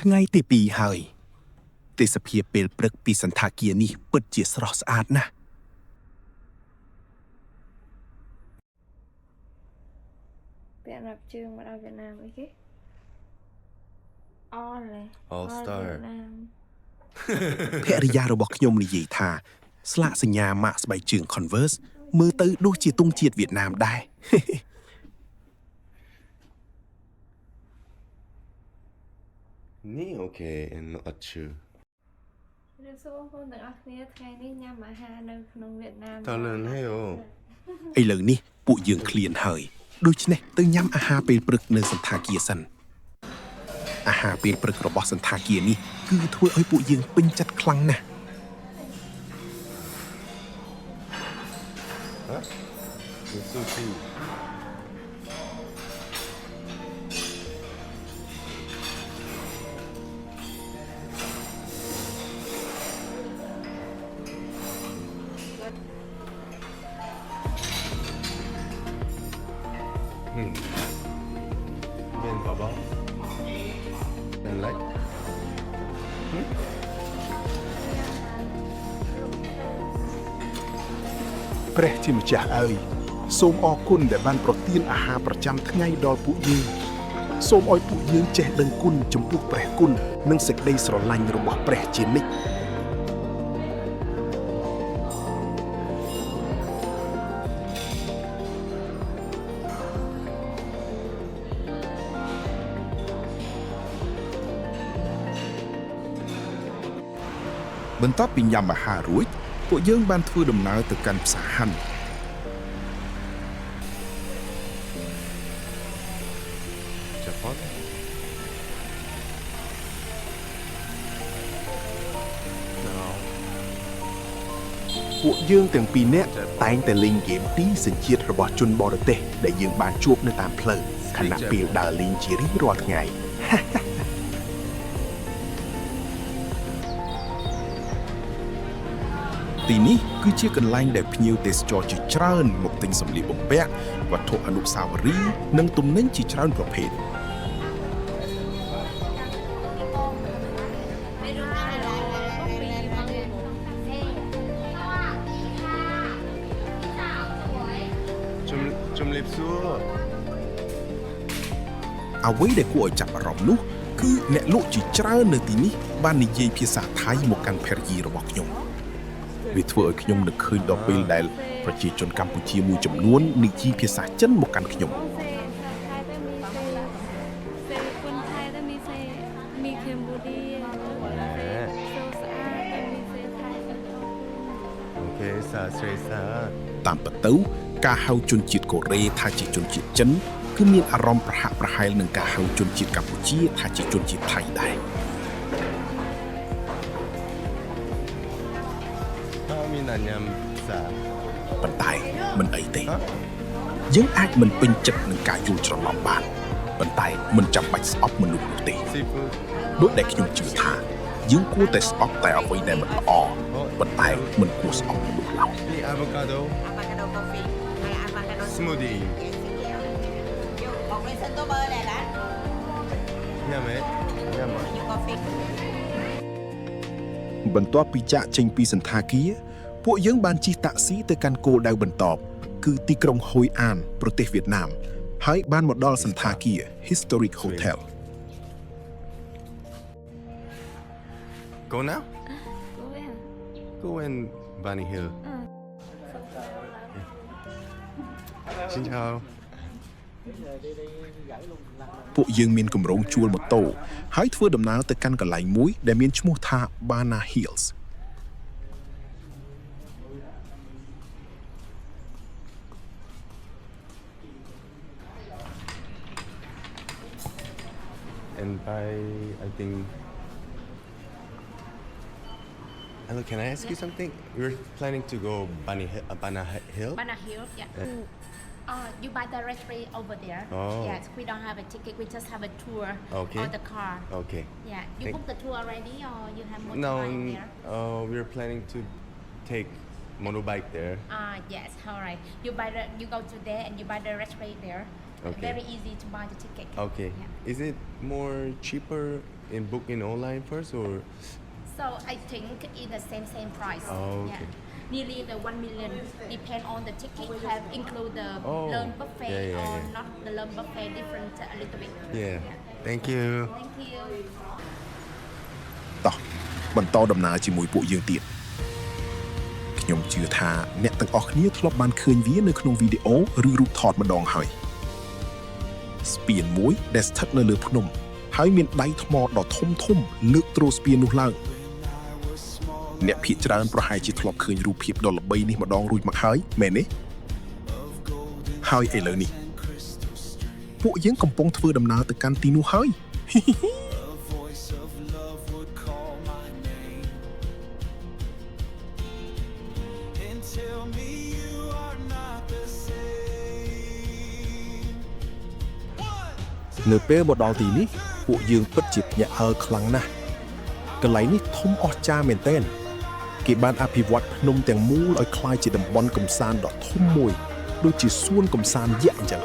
ថ្ងៃទី2ហើយទេសភាពពេលព្រឹកពីសន្តាគារនេះពិតជាស្រស់ស្អាតណាស់ពាក់រាប់ជើងមកដល់វៀតណាមអីគេAll Star ភរិយារបស់ខ្ញុំនិយាយថាស្លាកសញ្ញាម៉ាកស្បែកជើង Converse មើលទៅដូចជាទង់ជាតិវៀតណាមដែរ นี่โอเคអត់ឈឺ ឬសួរបងប្អូនទាំងអស់គ្នាថ្ងៃនេះញ៉ាំអាហារនៅក្នុងវៀតណាម តើលឿនហើយអូ ឥឡូវនេះពួកយើងឃ្លានហើយដូច្នេះទៅញ៉ាំអាហារពេលព្រឹកនៅសន្តាគារសិនអាហារពេលព្រឹករបស់សន្តាគារនេះគឺធ្វើឲ្យពួកយើងពេញចិត្តខ្លាំងណាស់ គឺស៊ូស៊ី bên vào bó bên lấy ព្រះជាម្ចាស់អើយសូមអរគុណដែលបានប្រទានអាហារប្រចាំថ្ងៃដល់ពួកយើងសូមឲ្យពួកយើងចេះដឹងគុណចំពោះព្រះគុណនិងសេចក្តីស្រឡាញ់របស់ព្រះជានិច្ច បន្ទាប់ពីញ៉ាំអាហាររួចពួកយើងបានធ្វើដំណើរទៅកាន់ផ្សារហាន់ ជប៉ុន ពួកយើងទាំងពីរនាក់តែងតែលេងហ្គេមទីសញ្ជាតិរបស់ជនបរទេសដែលយើងបានជួបនៅតាមផ្លូវខណៈពេលដើរលេងជារៀងរាល់ថ្ងៃ ទីនេះគឺជាកន្លែងដែលភ្ញៀវទេសចរជាច្រើនមកទិញសម្លៀកបំពាក់វត្ថុអនុស្សាវរីយ៍និងទំនិញជាច្រើនប្រភេទ ជំរាបសួរ អ្វីដែលគួរឲ្យចាប់អារម្មណ៍នោះគឺអ្នកលក់ជាច្រើននៅទីនេះបាននិយាយភាសាថៃមកកាន់ភរិយារបស់ខ្ញុំវាធ្វើឲ្យខ្ញុំនឹកឃើញដល់ពេលដែលប្រជាជនកម្ពុជាមួយចំនួននិយាយភាសាចិនមកកាន់ខ្ញុំ អូខេសាស្រីសា តាមពិតទៅការហៅជនជាតិកូរ៉េថាជាជនជាតិចិនគឺមានអារម្មណ៍ប្រហាក់ប្រហែលនឹងការហៅជនជាតិកម្ពុជាថាជាជនជាតិថៃដែរ មានអាញ៉ាំសា ប៉ុន្តែមិនអីទេយើងអាចមិនពេញចិត្តនឹងការយល់ច្រឡំបានប៉ុន្តែមិនចាំបាច់ស្អប់មនុស្សនោះទេ ស៊ីហ្វូត ដូចដែលខ្ញុំជឿថាយើងគួរតែស្អប់តែអ្វីដែលមិនល្អប៉ុន្តែមិនគួរស្អប់មនុស្សឡើយ នេះអាវ៉ាកាដូ avocado coffee hay avocado ស្មូឌី bọc lên sân tô bơ này đã ញ៉ាំមែនញ៉ាំមក như coffee បន្ទាប់ពីចាក់ចេញពីសន្តាគារពួកយើងបានជិះតាក់ស៊ីទៅកាន់គោលដៅបន្តគឺទីក្រុងហុយអានប្រទេសវៀតណាមហើយបានមកដល់សន្តាគារ Historic Hotel Go now? Go in. Go in Bunny Hill. Xin chào. ពួកយើងមានគម្រោងជួលម៉ូតូហើយធ្វើដំណើរទៅកាន់កន្លែងមួយដែលមានឈ្មោះថា Bana Hills And I think. Hello, can I ask you something? We're planning to go Bunny Hill, Bana Hill. Banana Hill, yeah. You buy directly over there. Oh. Yes, we don't have a ticket. We just have a tour Okay. on the car. Okay. Yeah. You Thank- booked the tour already, or you have more No, time there? we're planning to take motorbike there. Yes. All right. You go to there and you buy directly there. Okay. Very easy to buy the ticket. Okay. Yeah. Is it more cheaper in booking online first or? So I think in the same price. Oh, okay. Yeah. Nearly the 1 million depend on the ticket have include the Oh, lunch buffet yeah, yeah, or yeah. not the lunch buffet different a little bit. Yeah. Thank you. Thank you. តោះបន្តដំណើរជាមួយពួកយើងទៀតខ្ញុំជឿថាអ្នកទាំងអស់គ្នាធ្លាប់បានឃើញវានៅក្នុងវីដេអូឬរូបថតម្ដងហើយស្ពានមួយដែលស្ថិតនៅលើភ្នំហើយមានដៃថ្មដ៏ធំលើកទ្រស្ពាននោះឡើងអ្នកភាគច្រើនប្រហែលជាធ្លាប់ឃើញរូបភាពដ៏ល្បីនេះម្ដងរួចមកហើយមែនទេហើយឥឡូវនេះពួកយើងកំពុងធ្វើដំណើរទៅកាន់ទីនោះហើយ នៅពេលមកដល់ទីនេះពួកយើងពិតជាភ្ញាក់ផ្អើលខ្លាំងណាស់កន្លែងនេះធំអស្ចារ្យមែនទែនគេបានអភិវឌ្ឍភ្នំទាំងមូលឲ្យคล้ายជាតំបន់កំសាន្តដ៏ធំមួយដូចជាសួនកំសាន្តយក្សអញ្ចឹង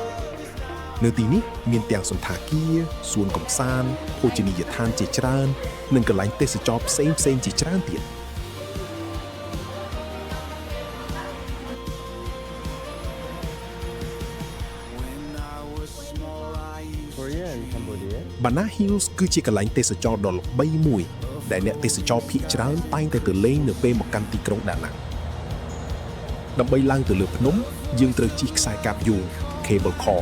នៅទីនេះមានទាំងសណ្ឋាគារសួនកំសាន្តភោជនីយដ្ឋានជាច្រើននិងកន្លែងទេសចរណ៍ផ្សេងជាច្រើនទៀត Korea and Cambodia. Bana Hills គឺជាកន្លែងទេសចរណ៍ដ៏ល្បីមួយដែលអ្នកទេសចរភាគច្រើនតែងតែទៅលេងនៅពេលមកកាន់ទីក្រុងដាណាំងដើម្បីឡើងទៅលើភ្នំយើងត្រូវជិះខ្សែកាបយង Cable Car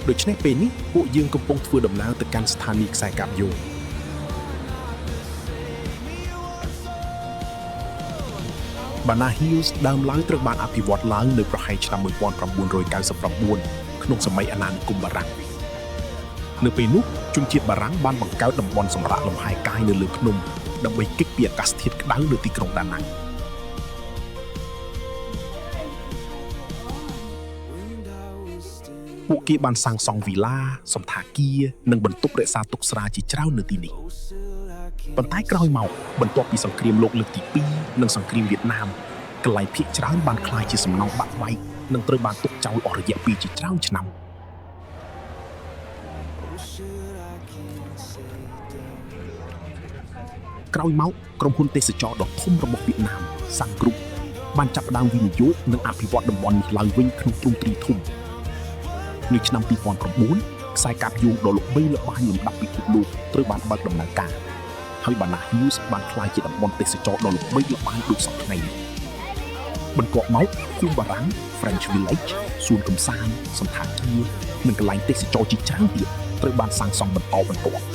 ដូច្នេះពេលនេះពួកយើងកំពុងធ្វើដំណើរទៅកាន់ស្ថានីយ៍ខ្សែកាបយង Bana Hills ដើមឡើយត្រូវបានអភិវឌ្ឍឡើងនៅប្រហែលឆ្នាំ 1999 ក្នុងសម័យអាណានិគមបារាំង នៅពេលនោះជនជាតិបារាំងបានបង្កើតតំបន់សម្រាកលំហែកាយនៅលើភ្នំដើម្បីគេចពីអាកាសធាតុក្តៅនៅទីក្រុងដាណាំងពួកគេបានសាងសង់វីឡាសណ្ឋាគារនិងបន្ទប់រក្សាទុកស្រាជាច្រើននៅទីនេះប៉ុន្តែក្រោយមកបន្ទាប់ពីសង្គ្រាមលោកលើកទី 2 និងសង្គ្រាមវៀតណាមកន្លែងភាគច្រើនបានក្លាយជាសំណង់បាក់បែកនិងត្រូវបានទុកចោលអស់រយៈពេលជាច្រើនឆ្នាំ ក្រោយមកក្រុមហ៊ុនទេសចរដ៏ធំរបស់វៀតណាម Sun Group បានចាប់ផ្ដើមវិនិយោគនិងអភិវឌ្ឍតំបន់នេះឡើងវិញក្នុងទ្រង់ទ្រីធំនៅឆ្នាំ 2009 ខ្សែកាបយងដ៏ល្បីល្បាញលំដាប់ពិភពលោកត្រូវបានបើកដំណើរការហើយ Bana Hills បានក្លាយជាតំបន់ទេសចរដ៏ល្បីល្បាញដូចសពថ្ងៃនេះបន្ទាប់មកភូមិបារាំង French Village សួនកំសាន្តសណ្ឋាគារនិងកន្លែងទេសចរជាច្រើនទៀតត្រូវបានសាងសង់បន្តបន្ទាប់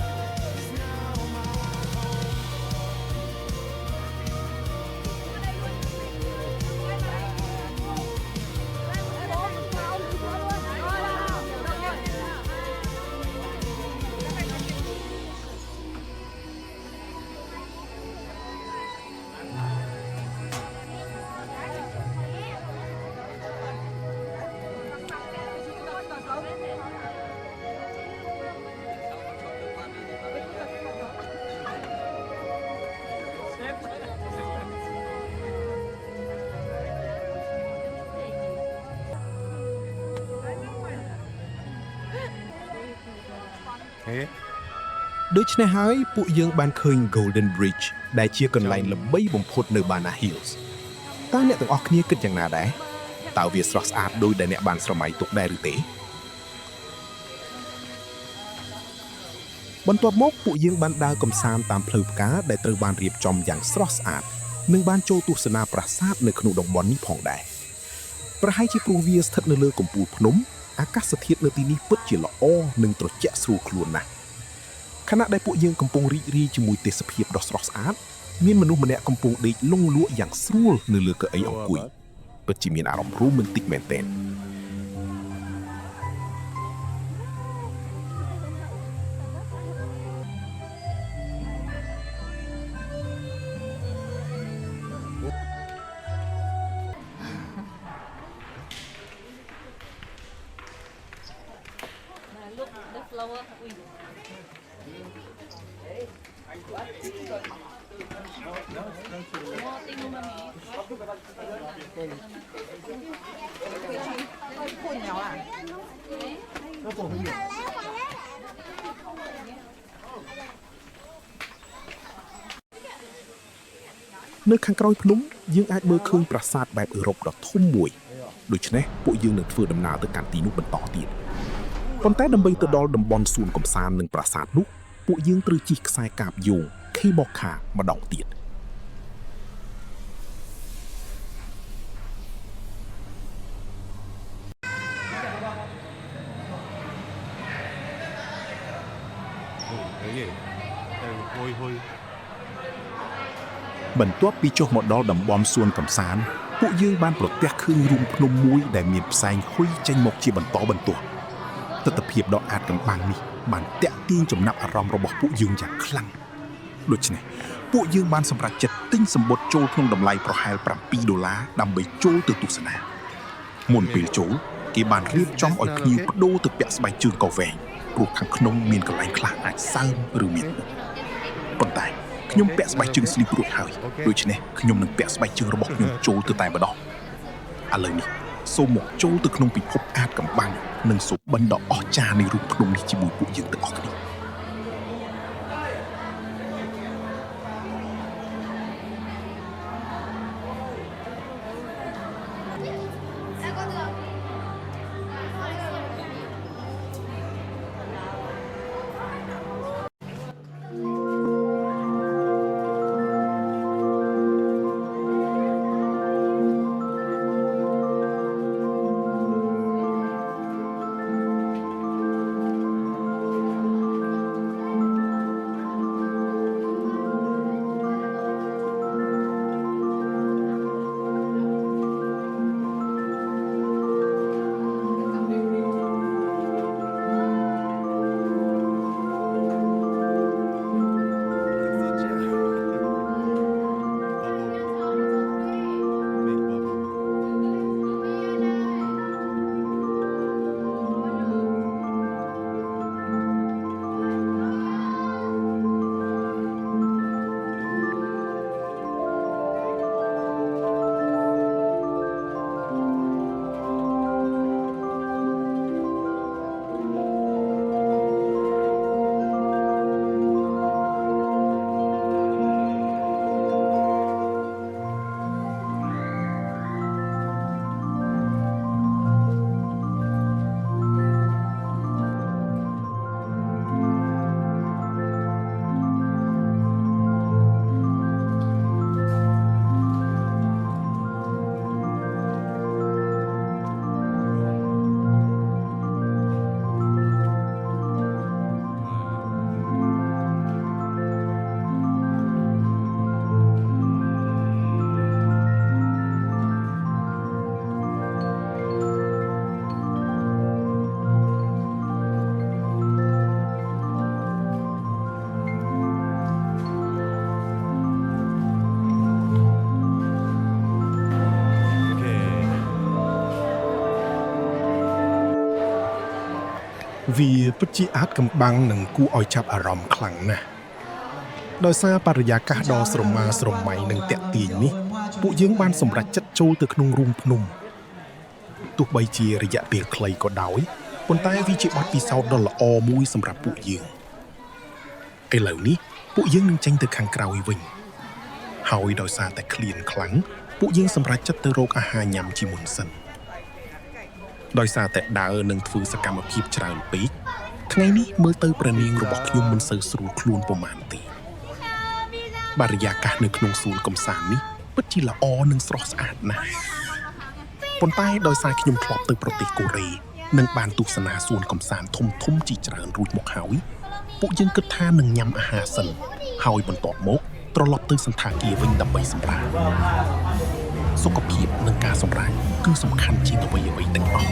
ដូច្នេះហើយពួកយើងបានឃើញ Golden Bridge ដែលជាកន្លែងល្បីបំផុតនៅ Bana Hills តើអ្នកទាំងអស់គ្នាគិតយ៉ាងណាដែរតើវាស្រស់ស្អាតដូចដែលអ្នកបានស្រមៃទុកដែរឬទេបន្ទាប់មកពួកយើងបានដើរកម្សាន្តតាមផ្លូវផ្កាដែលត្រូវបានរៀបចំយ៉ាងស្រស់ស្អាតនិងបានចូលទស្សនាប្រាសាទនៅក្នុងតំបន់នេះផងដែរប្រហែលជាព្រោះវាស្ថិតនៅលើកំពូលភ្នំអាកាសធាតុនៅទីនេះពិតជាល្អនិងត្រជាក់ស្រួលខ្លួនណាស់ ខណៈដែលពួកយើងកំពុងរីករាយជាមួយទេសភាពដ៏ស្រស់ស្អាតមានមនុស្សម្នាក់កំពុងដេកលង់លក់យ៉ាងស្រួលនៅលើកៅអីអង្គុយពិតជាមានអារម្មណ៍រ៉ូមែនទិកមែនទែន អ នៅខាងក្រោយភ្នំយើងអាចមើលឃើញប្រាសាទបែបអឺរ៉ុបដ៏ធំមួយដូច្នេះពួកយើងនឹងធ្វើដំណើរទៅកាន់ទីនោះបន្តទៀតប៉ុន្តែដើម្បីទៅដល់តំបន់សួនកំសាន្តនិងប្រាសាទនោះពួកយើងត្រូវជិះខ្សែកាបយោង Cable Car ម្ដងទៀត Hôi hôi. បន្ទាប់ពីចុះមកដល់តំបន់សួនកំសាន្តពួកយើងបានប្រទះឃើញរូងភ្នំមួយដែលមានផ្សែងហុយចេញមកជាបន្តបន្ទាប់ទស្សនភាពដ៏អាតកំបាំងនេះបានតាក់ទាញចំណាប់អារម្មណ៍របស់ពួកយើងយ៉ាងខ្លាំងដូច្នេះពួកយើងបានសម្រេចចិត្តទិញសំបុត្រចូលក្នុងតម្លៃប្រហែល$7ដើម្បីចូលទៅទស្សនាមុនពេលចូលគេបានរៀបចំឲ្យភ្ញៀវបដូរទៅពាក់ស្បែកជើងកវែងព្រោះខាងក្នុងមានកន្លែងខ្លះអាចសើមឬមានប៉ុន្តែខ្ញុំពាក់ស្បែកជើងស្លីបរួចហើយដូច្នេះខ្ញុំនឹងពាក់ស្បែកជើងរបស់ខ្ញុំចូលទៅតែម្ដងឥឡូវនេះសូមមកចូលទៅក្នុងពិភពអាតកំបាំងនិងសុបិនដ៏អស្ចារ្យនៃរូបភ្នំនេះជាមួយពួកយើងទាំងអស់គ្នា វាពិតជាអាចកំបាំងនិងគួរឲ្យចាប់អារម្មណ៍ខ្លាំងណាស់ដោយសារបរិយាកាសដ៏ស្រមើស្រមៃនិងតាក់ទាញនេះពួកយើងបានសម្រេចចិត្តចូលទៅក្នុងរូងភ្នំទោះបីជារយៈពេលខ្លីក៏ដោយប៉ុន្តែវាជាបទពិសោធន៍ដ៏ល្អមួយសម្រាប់ពួកយើងឥឡូវនេះពួកយើងនឹងចេញទៅខាងក្រៅវិញហើយដោយសារតែឃ្លានខ្លាំងពួកយើងសម្រេចចិត្តទៅរកអាហារញ៉ាំជាមុនសិនដោយសារតែដើរនិងធ្វើសកម្មភាពច្រើនពេកថ្ងៃនេះមើលទៅព្រះនាងរបស់ខ្ញុំមិនសូវស្រួលខ្លួនប៉ុន្មានទេបរិយាកាសនៅក្នុងសួនកំសាន្តនេះពិតជាល្អនិងស្រស់ស្អាតណាស់ប៉ុន្តែដោយសារខ្ញុំធ្លាប់ទៅប្រទេសកូរ៉េនិងបានទស្សនាសួនកំសាន្តធំៗជាច្រើនរួចមកហើយពួកយើងគិតថានឹងញ៉ាំអាហារសិនហើយបន្ទាប់មកត្រឡប់ទៅសន្តាគារវិញដើម្បីសម្រាកសុខភាពនិងការសម្រាកគឺសំខាន់ជាងអ្វីៗទាំងអស់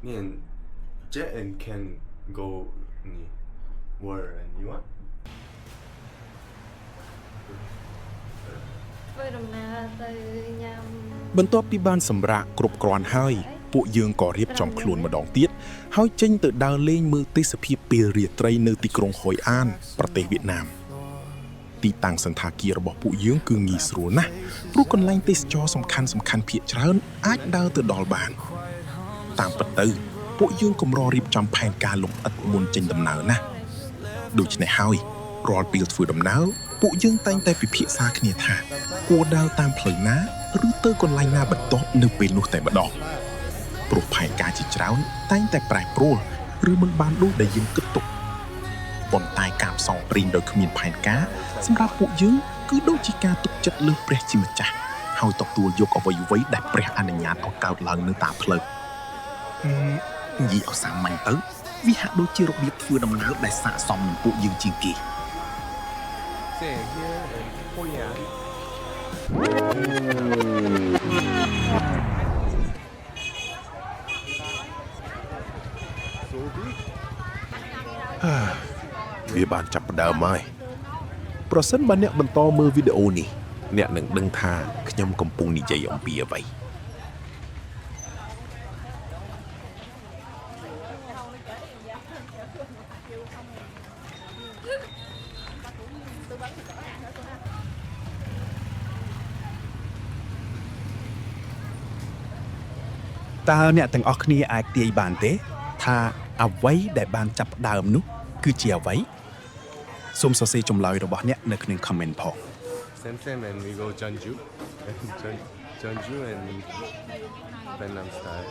Me and Jet and Ken go where and you want? ធ្វើដំណើរទៅញ៉ាំ បន្ទាប់ពីបានសម្រាកគ្រប់គ្រាន់ហើយព ពួកយើងក៏រៀបចំខ្លួនម្ដងទៀតហើយចេញទៅដើរលេងមើលទេសភាពពេលរាត្រីនៅទីក្រុងហុយអានប្រទេសវៀតណាមទីតាំងសន្តាគាររបស់ពួកយើងគឺងាយស្រួលណាស់ព្រោះកន្លែងទេសចរសំខាន់ភាគច្រើនអាចដើរទៅដល់បានតាមពិតទៅពួកយើងកម្ររៀបចំផែនការលម្អិតមុនចេញដំណើរណាដូច្នេះហើយរាល់ពេលធ្វើដំណើរពួកយើងតែងតែពិភាក្សាគ្នាថាគួរដើរតាមផ្លូវណាឬទៅកន្លែងណាបន្ទាប់នៅពេលនោះតែម្ដងព្រោះផែនការជាច្រើនតែងតែប្រែប្រួលឬមិនបានដូចដែលយើងគិតទុកប៉ុន្តែការផ្សងព្រេងដោយគ្មានផែនការសម្រាប់ពួកយើងគឺដូចជាការទុកចិត្តលើព្រះជាម្ចាស់ហើយទទួលយកអ្វីៗដែលព្រះអនុញ្ញាតឲ្យកើតឡើងនៅតាមផ្លូវនិយាយឲ្យសាមញ្ញទៅវាហាក់ដូចជារបៀបធ្វើដំណើរដែលស័ក្តិសមនឹងពួកយើងជាងគេ Stay here and Hoi An. វាបានចាប់ផ្ដើមហើយប្រសិនបើអ្នកបន្តមើលវីដេអូនេះអ្នកនឹងដឹងថាខ្ញុំកំពុងនិយាយអំពីអ្វី តើអ្នកទាំងអស់គ្នាអាចទាយបានទេថាអ្វីដែលបានចាប់ផ្ដើមនោះគឺជាអ្វីសូមសរសេរចម្លើយរបស់អ្នកនៅក្នុង comment ផង Same and we go Jeonju. Jeonju and Vietnam style.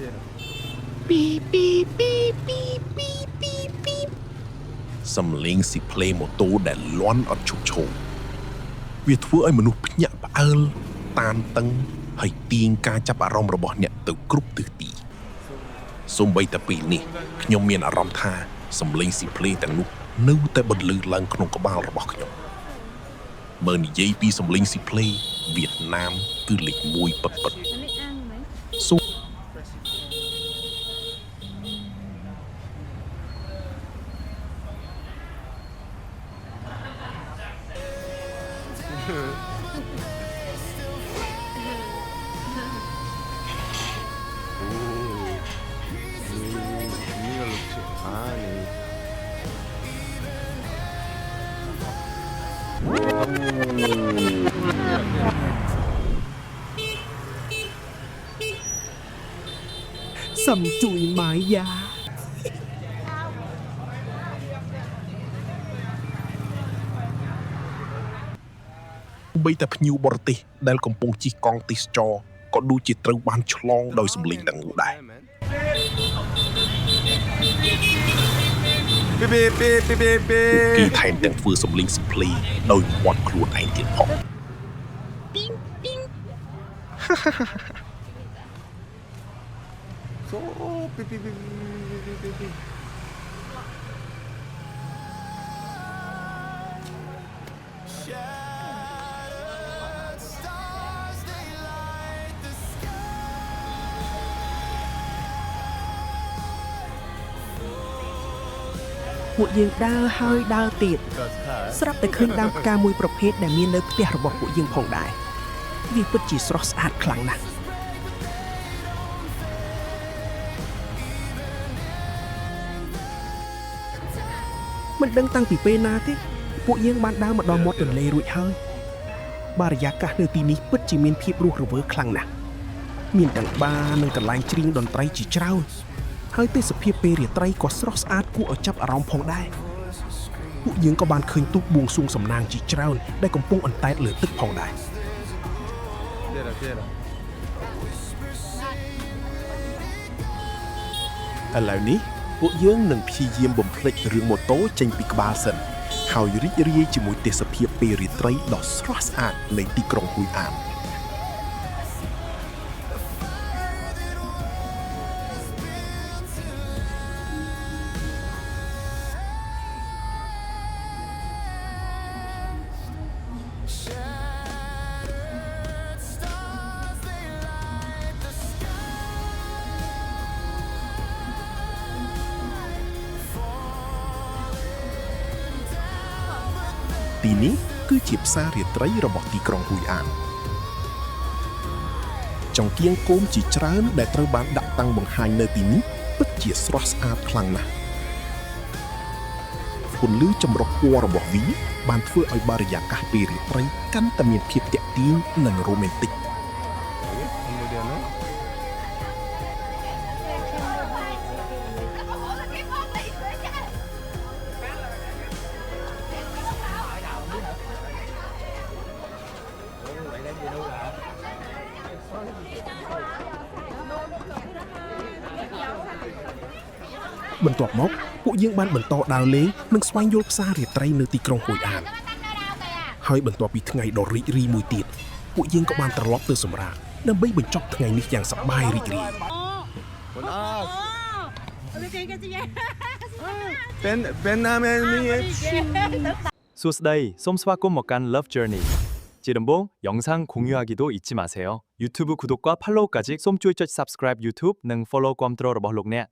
Yeah. សំឡេងស៊ីផ្លេម៉ូតូដែលលាន់អត់ឈប់ឈរវាធ្វើឲ្យមនុស្សភ្ញាក់ផ្អើលតានតឹងហើយទាញការចាប់អារម្មណ៍របស់អ្នកទៅគ្រប់ទិសទីសូម្បីតែពេលនេះខ្ញុំមានអារម្មណ៍ថាសំឡេងស៊ីផ្លេទាំងនោះនៅតែបន្លឺឡើងក្នុងក្បាលរបស់ខ្ញុំបើនិយាយពីសំឡេងស៊ីផ្លេវៀតណាមគឺលេខ1ពិតៗ សំជួយម៉ាយ៉ា បីតែភ្ញៀវបរទេសដែលកំពុងជិះកង់ទេសចរក៏ដូចជាត្រូវបានឆ្លងដោយសម្លេងទាំងនោះដែរ គេថែមទាំងធ្វើសម្លេងស៊ីផ្លេដោយមាត់ខ្លួនឯងទៀតផង So beep.ពួកយើងដើរហើយដើរទៀតស្រាប់តែឃើញដើមផ្កាមួយប្រភេទដែលមាននៅផ្ទះរបស់ពួកយើងផងដែរវាពិតជាស្រស់ស្អាតខ្លាំងណាស់មិនដឹងតាំងពីពេលណាទេពួកយើងបានដើរមកដល់មាត់ទន្លេរួចហើយបរិយាកាសនៅទីនេះពិតជាមានភាពរស់រវើកខ្លាំងណាស់មានទាំងបារនិងកន្លែងច្រៀងតន្ត្រីជាច្រើនហើយទេសភាពពេលរាត្រីក៏ស្រស់ស្អាតគួរឲ្យចាប់អារម្មណ៍ផងដែរពួកយើងក៏បានឃើញទូកបួងសួងសំណាងជាច្រើនដែលកំពុងអន្តែតលើទឹកផងដែរ ឥឡូវនេះពួកយើងនឹងព្យាយាមបំភ្លេចរឿងម៉ូតូចេញពីក្បាលសិនហើយរីករាយជាមួយទេសភាពពេលរាត្រីដ៏ស្រស់ស្អាតនៃទីក្រុងហ៊ុយអាន Falling ទីនេះគឺជាផ្សាររាត្រីរបស់ទីក្រុងហ៊ុយអានចង្គៀងគោមជាច្រើនដែលត្រូវបានដាក់តាំងបង្ហាញនៅទីនេះពិតជាស្រស់ស្អាតខ្លាំងណាស់ពន្លឺចម្រុះពណ៌របស់វាបានធ្វើឲ្យបរិយាកាសពេលរាត្រីកាន់តែមានភាពទាក់ទាញនិងរ៉ូមែនទិក បន្ទាប់មកពួកយើងបានបន្តដើរលេងនិងស្វែងយល់ផ្សាររាត្រីនៅទីក្រុងហ៊ុយអានហើយបន្ទាប់ពីថ្ងៃដ៏រីករាយមួយទៀតពួកយើងក៏បានត្រឡប់ទៅសម្រាកដើម្បីបញ្ចប់ថ្ងៃនេះយ៉ាងសប្បាយរីករាយ សួស្តីសូមស្វាគមន៍មកកាន់ Love Journey ជាដំបូង 영상 공유하기도 잊지 마세요. 유튜브 구독과 팔로우까지 쏨ជួយចុច Subscribe YouTube និង Follow គាំទ្ររបស់លោកអ្នក